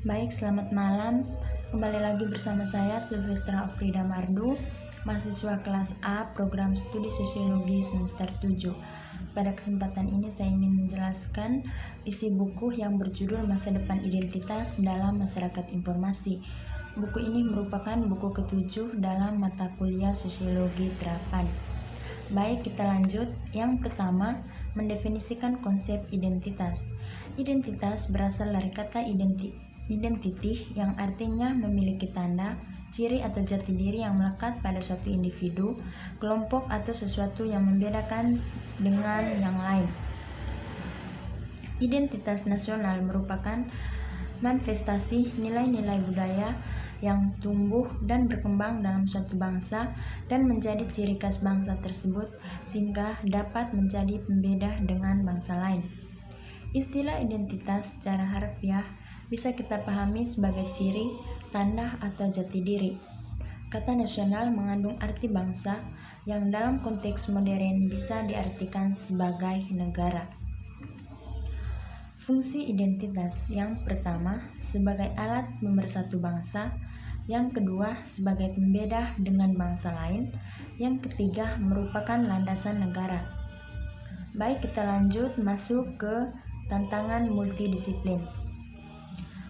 Baik, selamat malam. Kembali lagi bersama saya Silvestra Afrida Mardu, mahasiswa kelas A Program Studi Sosiologi semester 7. Pada kesempatan ini saya ingin menjelaskan isi buku yang berjudul Masa Depan Identitas dalam Masyarakat Informasi. Buku ini merupakan buku ke-7 dalam mata kuliah Sosiologi Terapan. Baik, kita lanjut. Yang pertama, mendefinisikan konsep identitas. Identitas berasal dari kata identity yang artinya memiliki tanda, ciri atau jati diri yang melekat pada suatu individu, kelompok atau sesuatu yang membedakan dengan yang lain. Identitas nasional merupakan manifestasi nilai-nilai budaya yang tumbuh dan berkembang dalam suatu bangsa dan menjadi ciri khas bangsa tersebut sehingga dapat menjadi pembeda dengan bangsa lain. Istilah identitas secara harfiah bisa kita pahami sebagai ciri, tanda, atau jati diri. Kata nasional mengandung arti bangsa yang dalam konteks modern bisa diartikan sebagai negara. Fungsi identitas yang pertama sebagai alat pemersatu bangsa, yang kedua sebagai pembeda dengan bangsa lain, yang ketiga merupakan landasan negara. Baik, kita lanjut masuk ke tantangan multidisiplin.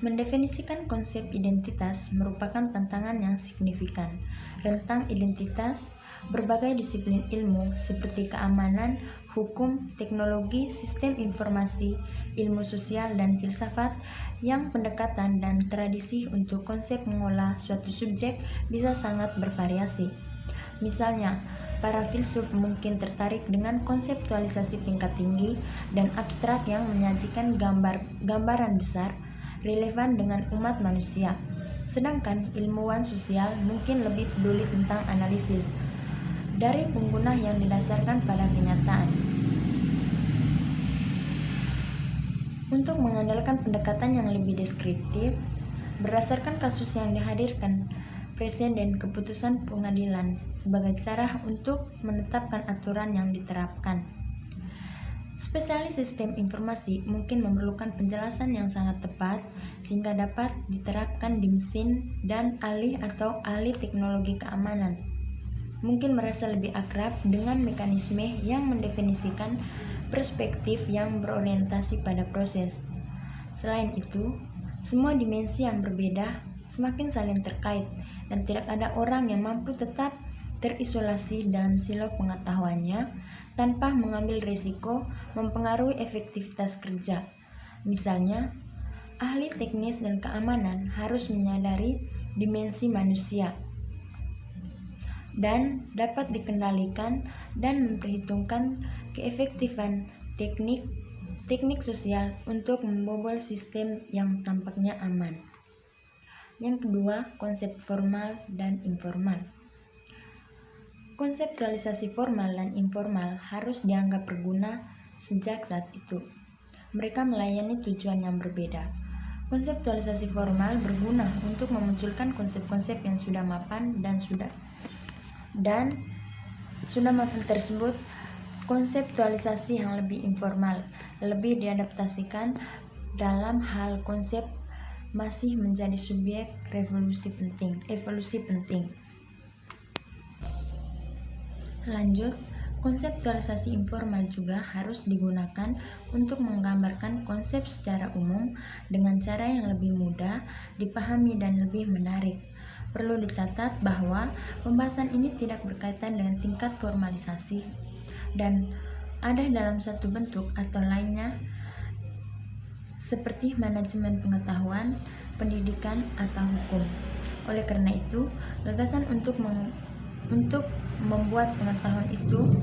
Mendefinisikan konsep identitas merupakan tantangan yang signifikan. Rentang identitas berbagai disiplin ilmu seperti keamanan, hukum, teknologi, sistem informasi, ilmu sosial, dan filsafat yang pendekatan dan tradisi untuk konsep mengolah suatu subjek bisa sangat bervariasi. Misalnya, para filsuf mungkin tertarik dengan konseptualisasi tingkat tinggi dan abstrak yang menyajikan gambaran besar relevan dengan umat manusia. Sedangkan ilmuwan sosial mungkin lebih peduli tentang analisis dari pengguna yang didasarkan pada kenyataan. Untuk mengandalkan pendekatan yang lebih deskriptif, berdasarkan kasus yang dihadirkan presiden keputusan pengadilan sebagai cara untuk menetapkan aturan yang diterapkan. Spesialis sistem informasi mungkin memerlukan penjelasan yang sangat tepat sehingga dapat diterapkan di mesin, dan ahli atau ahli teknologi keamanan mungkin merasa lebih akrab dengan mekanisme yang mendefinisikan perspektif yang berorientasi pada proses. Selain itu, semua dimensi yang berbeda semakin saling terkait dan tidak ada orang yang mampu tetap terisolasi dalam silo pengetahuannya tanpa mengambil risiko mempengaruhi efektivitas kerja. Misalnya, ahli teknis dan keamanan harus menyadari dimensi manusia dan dapat dikendalikan dan memperhitungkan keefektifan teknik sosial untuk membobol sistem yang tampaknya aman. Yang kedua, konsep formal dan informal. Konseptualisasi formal dan informal harus dianggap berguna sejak saat itu. Mereka melayani tujuan yang berbeda. Konseptualisasi formal berguna untuk memunculkan konsep-konsep yang sudah mapan dan sudah mapan tersebut. Konseptualisasi yang lebih informal lebih diadaptasikan dalam hal konsep masih menjadi subjek evolusi penting. Lanjut, konseptualisasi informal juga harus digunakan untuk menggambarkan konsep secara umum dengan cara yang lebih mudah dipahami dan lebih menarik. Perlu dicatat bahwa pembahasan ini tidak berkaitan dengan tingkat formalisasi dan ada dalam satu bentuk atau lainnya seperti manajemen pengetahuan, pendidikan, atau hukum. Oleh karena itu, gagasan untuk membuat pengetahuan itu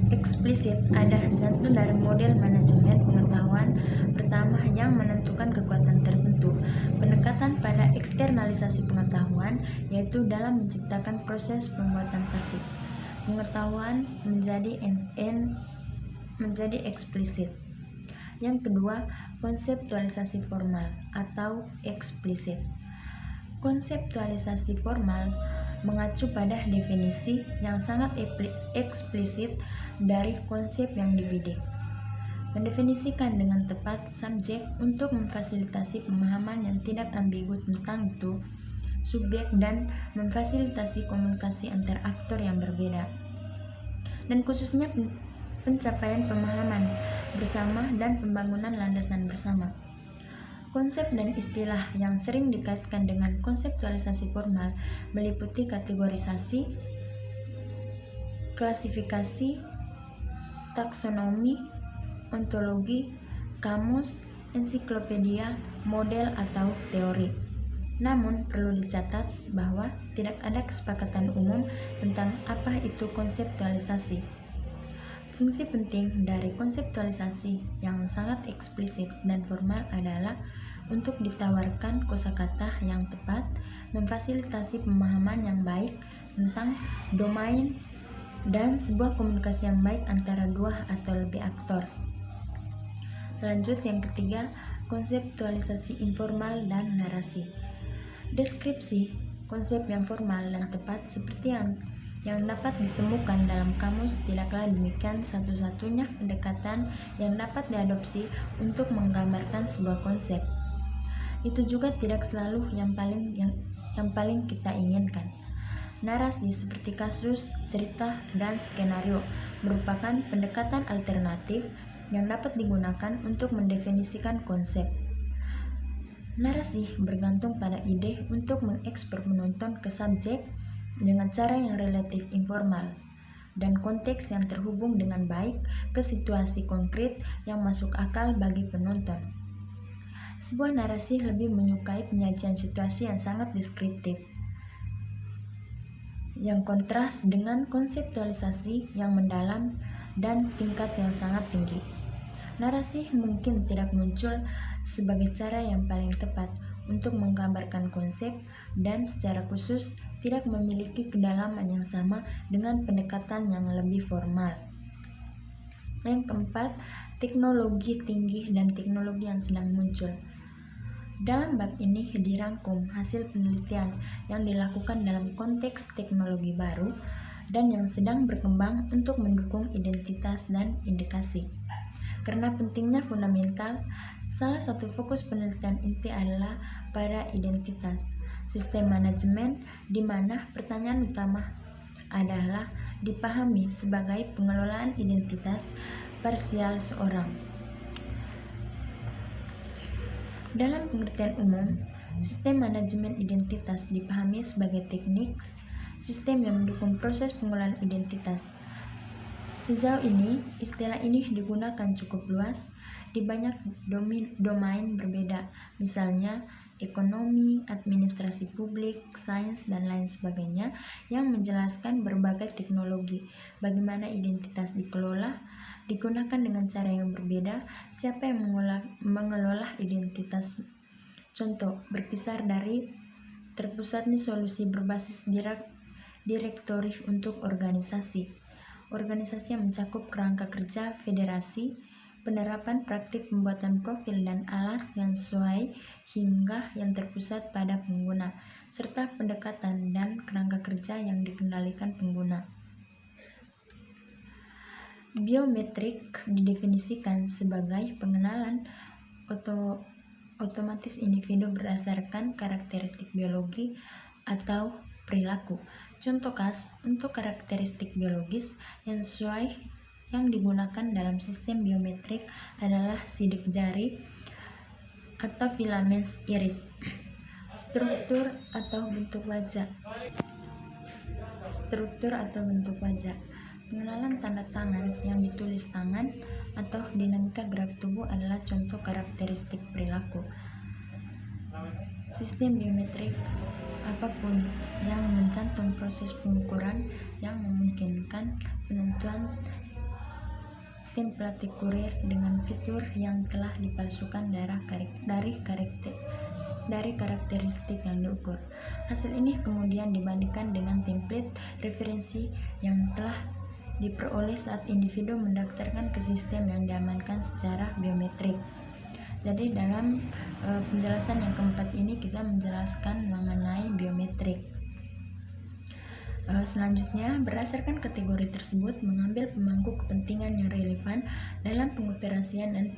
eksplisit ada jantung dari model manajemen pengetahuan pertama yang menentukan kekuatan tertentu, pendekatan pada eksternalisasi pengetahuan, yaitu dalam menciptakan proses pembuatan tacit pengetahuan menjadi eksplisit. Yang kedua, konseptualisasi formal atau eksplisit. Konseptualisasi formal mengacu pada definisi yang sangat eksplisit dari konsep yang dibidik. mendefinisikan dengan tepat subjek untuk memfasilitasi pemahaman yang tidak ambigu tentang itu subjek dan memfasilitasi komunikasi antar aktor yang berbeda, dan khususnya pencapaian pemahaman bersama dan pembangunan landasan bersama. Konsep dan istilah yang sering dikaitkan dengan konseptualisasi formal meliputi kategorisasi, klasifikasi, taksonomi, ontologi, kamus, ensiklopedia, model atau teori. Namun perlu dicatat bahwa tidak ada kesepakatan umum tentang apa itu konseptualisasi. Fungsi penting dari konseptualisasi yang sangat eksplisit dan formal adalah untuk ditawarkan kosakata yang tepat, memfasilitasi pemahaman yang baik tentang domain, dan sebuah komunikasi yang baik antara dua atau lebih aktor. Lanjut yang ketiga, konseptualisasi informal dan narasi. Deskripsi konsep yang formal dan tepat seperti yang dapat ditemukan dalam kamus tidaklah demikian satu-satunya pendekatan yang dapat diadopsi untuk menggambarkan sebuah konsep. Itu juga tidak selalu yang paling kita inginkan. Narasi seperti kasus, cerita, dan skenario merupakan pendekatan alternatif yang dapat digunakan untuk mendefinisikan konsep. Narasi bergantung pada ide untuk mengekspor penonton ke subjek dengan cara yang relatif informal dan konteks yang terhubung dengan baik ke situasi konkret yang masuk akal bagi penonton. Sebuah narasi lebih menyukai penyajian situasi yang sangat deskriptif, yang kontras dengan konseptualisasi yang mendalam dan tingkat yang sangat tinggi. Narasi mungkin tidak muncul sebagai cara yang paling tepat untuk menggambarkan konsep dan secara khusus tidak memiliki kedalaman yang sama dengan pendekatan yang lebih formal. Yang keempat, teknologi tinggi dan teknologi yang sedang muncul. Dalam bab ini dirangkum hasil penelitian yang dilakukan dalam konteks teknologi baru dan yang sedang berkembang untuk mendukung identitas dan indikasi. Karena pentingnya fundamental, salah satu fokus penelitian inti adalah pada identitas, sistem manajemen di mana pertanyaan utama adalah dipahami sebagai pengelolaan identitas parsial seorang. Dalam pengertian umum, sistem manajemen identitas dipahami sebagai teknik sistem yang mendukung proses pengelolaan identitas. Sejauh ini, istilah ini digunakan cukup luas di banyak domain berbeda, misalnya ekonomi, administrasi publik, sains, dan lain sebagainya, yang menjelaskan berbagai teknologi, bagaimana identitas dikelola, digunakan dengan cara yang berbeda, siapa yang mengelola identitas. Contoh, berkisar dari terpusatnya solusi berbasis direktori untuk organisasi yang mencakup kerangka kerja federasi, penerapan praktik pembuatan profil dan alat yang sesuai hingga yang terpusat pada pengguna, serta pendekatan dan kerangka kerja yang dikendalikan pengguna. Biometrik didefinisikan sebagai pengenalan otomatis individu berdasarkan karakteristik biologi atau perilaku. Contoh untuk karakteristik biologis yang sesuai yang digunakan dalam sistem biometrik adalah sidik jari atau filamen iris, struktur atau bentuk wajah, pengenalan tanda tangan yang ditulis tangan, atau dinamika gerak tubuh adalah contoh karakteristik perilaku. Sistem biometrik apapun yang mencantum proses pengukuran yang memungkinkan penentuan template kurir dengan fitur yang telah dipalsukan dari karakteristik yang diukur. Hasil ini kemudian dibandingkan dengan template referensi yang telah diperoleh saat individu mendaftarkan ke sistem yang diamankan secara biometrik. Jadi dalam penjelasan yang keempat ini kita menjelaskan mengenai biometrik. Selanjutnya, berdasarkan kategori tersebut, mengambil pemangku kepentingan yang relevan dalam pengoperasian dan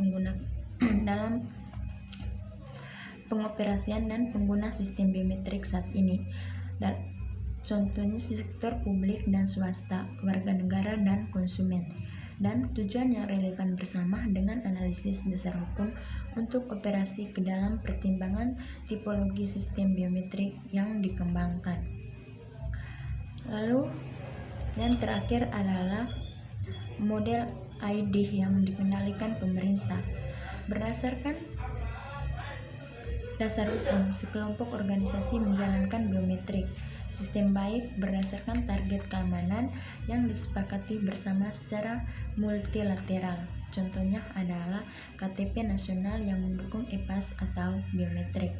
pengguna sistem biometrik saat ini. Contohnya sektor publik dan swasta, warga negara dan konsumen. Dan tujuan yang relevan bersama dengan analisis dasar hukum untuk operasi ke dalam pertimbangan tipologi sistem biometrik yang dikembangkan. Lalu yang terakhir adalah model ID yang dikendalikan pemerintah. Berdasarkan dasar hukum, sekelompok organisasi menjalankan biometrik sistem baik berdasarkan target keamanan yang disepakati bersama secara multilateral. Contohnya adalah KTP nasional yang mendukung EPAS atau biometrik.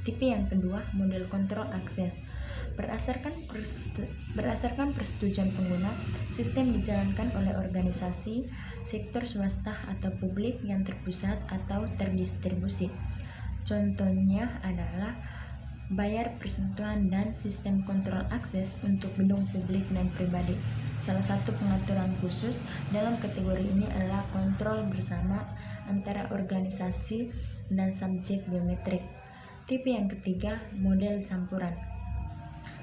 Tipe yang kedua, model kontrol akses. Berdasarkan persetujuan pengguna, sistem dijalankan oleh organisasi, sektor swasta atau publik yang terpusat atau terdistribusi. Contohnya adalah bayar persentuhan dan sistem kontrol akses untuk gedung publik dan pribadi. Salah satu pengaturan khusus dalam kategori ini adalah kontrol bersama antara organisasi dan subjek biometrik. Tipe yang ketiga, model campuran.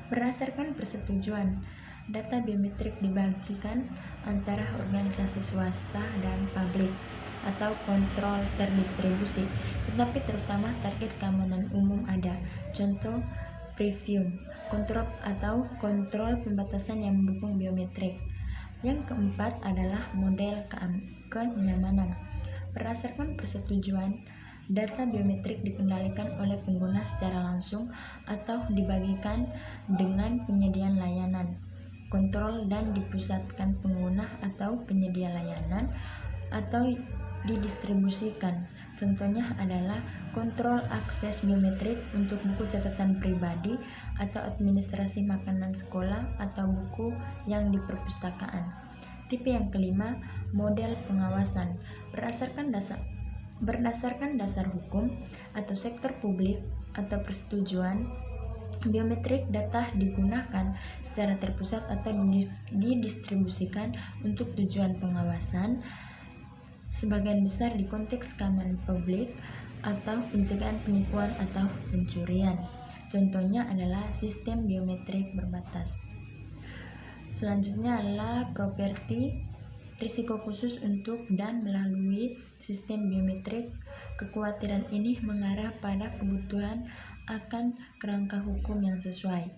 Berdasarkan persetujuan, data biometrik dibagikan antara organisasi swasta dan publik atau kontrol terdistribusi, tetapi terutama target keamanan umum ada. Contoh preview, kontrol pembatasan yang mendukung biometrik. Yang keempat adalah model kenyamanan. Berdasarkan persetujuan, data biometrik dikendalikan oleh pengguna secara langsung atau dibagikan dengan penyediaan layanan kontrol dan dipusatkan pengguna atau penyedia layanan atau didistribusikan. Contohnya adalah kontrol akses biometrik untuk buku catatan pribadi atau administrasi makanan sekolah atau buku yang di perpustakaan. Tipe yang kelima, model pengawasan. Berdasarkan dasar hukum atau sektor publik atau persetujuan, biometrik data digunakan secara terpusat atau didistribusikan untuk tujuan pengawasan, sebagian besar di konteks keamanan publik atau pencegahan penipuan atau pencurian. Contohnya adalah sistem biometrik berbatas. Selanjutnya adalah properti, risiko khusus untuk dan melalui sistem biometrik. Kekhawatiran ini mengarah pada kebutuhan akan kerangka hukum yang sesuai.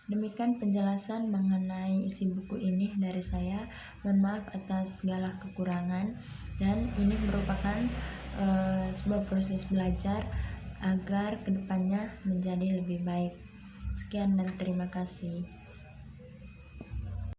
Demikian penjelasan mengenai isi buku ini dari saya. Mohon maaf atas segala kekurangan, dan ini merupakan sebuah proses belajar agar kedepannya menjadi lebih baik. Sekian dan terima kasih.